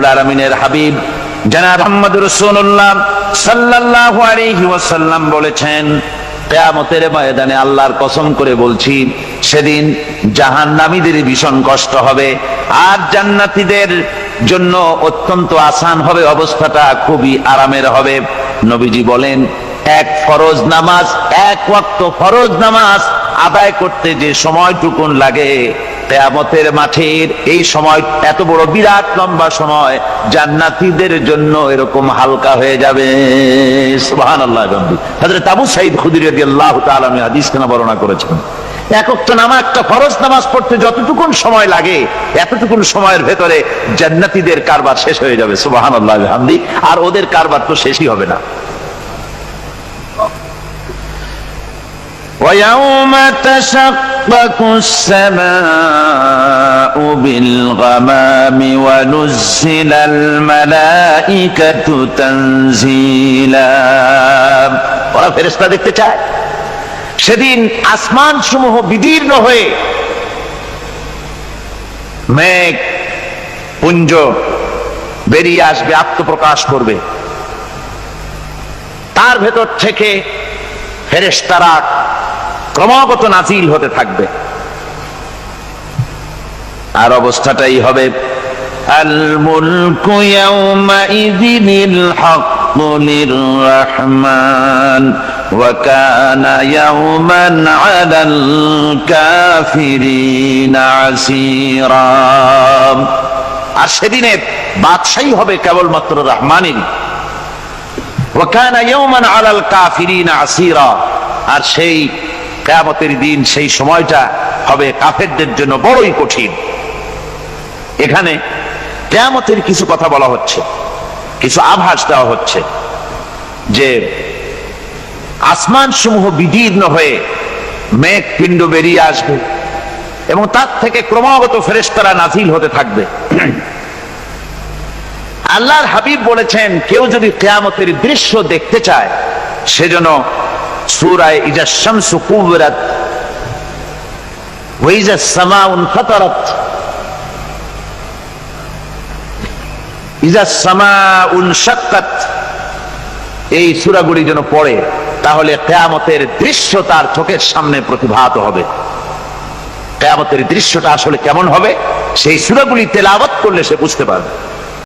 আলামিনের হাবিব জনাব মুহাম্মদ রাসূলুল্লাহ সাল্লাল্লাহু আলাইহি ওয়াসাল্লাম বলেছেন, কিয়ামতের ময়দানে আল্লাহর কসম করে বলছি, সেদিন জাহান্নামীদের ভীষণ কষ্ট হবে আর জান্নাতীদের জন্য অত্যন্ত আসান হবে, অবস্থাটা খুবই আরামের হবে। নবীজি বলেন, এক ফরজ নামাজ, এক ওয়াক্ত ফরজ নামাজ আদায় করতে যে সময়টুকুন লাগে, কিয়ামতের মাঠের এই সময় এত বড় বিরাট লম্বা সময় জান্নাতীদের জন্য এরকম হালকা হয়ে যাবে। সুবহানাল্লাহ। হযরত আবু সাঈদ খুদরী রাদিয়াল্লাহু তাআলা আনহু হাদিস কেন বর্ণনা করেছেন, এক ওয়াক্ত নামাজ, একটা ফরজ নামাজ পড়তে যতটুকুন সময় লাগে এতটুকুন সময়ের ভেতরে জান্নাতীদের কারবার শেষ হয়ে যাবে। সুবহানাল্লাহ বিহামদি। আর ওদের কারবার তো শেষই হবে না। وَيَوْمَ تَشَقَّقُ السَّمَاءُ بِالْغَمَامِ وَنُزِّلَ الْمَلَائِكَةُ تَنزِيلًا। ওরা ফেরেশতা দেখতে চায়। সেদিন আসমান সমূহ বিদীর্ণ হয়ে মেঘ পুঞ্জ বেরিয়ে আসবে, আত্মপ্রকাশ করবে। তার ভেতর থেকে ফেরেশতারা ক্রমাগত নাজিল হতে থাকবে। আর অবস্থাটাই হবে, আল মুলকু ইয়াউমাইযিনিল হাক্কু লিররহমান ওয়া কানা ইয়াওমান আলাল কাফিরিনা আসীরা। আর সেদিনে বাদশাহী হবে কেবলমাত্র রহমানের। ওয়া কানা ইয়াওমান আলাল কাফিরিনা আসীরা। আর সেই কিয়ামতের দিন, সেই সময়টা হবে কাফেরদের জন্য বড়ই কঠিন। এখানে কিয়ামতের কিছু কথা বলা হচ্ছে, কিছু আভাস দেওয়া হচ্ছে যে আসমান সমূহ বিদীর্ণ হয়ে মেঘ পিণ্ড বেরিয়ে আসবে এবং তার থেকে ক্রমাগত ফেরেশতারা নাজিল হতে থাকবে। আল্লাহর হাবিব বলেছেন, কেউ যদি কিয়ামতের দৃশ্য দেখতে চায় সেজন্য সূরা ইজা শামসু কুবিরাত ওয়া ইজা সামাউ ফাতারাত, ইজা সামাউ শাক্কাত, এই সূরাগুলি যেন পড়ে, তাহলে কিয়ামতের দৃশ্য তার চোখের সামনে প্রতিভাত হবে। কিয়ামতের দৃশ্যটা আসলে কেমন হবে সেই সূরাগুলি তেলাওয়াত করলে সে বুঝতে পারবে।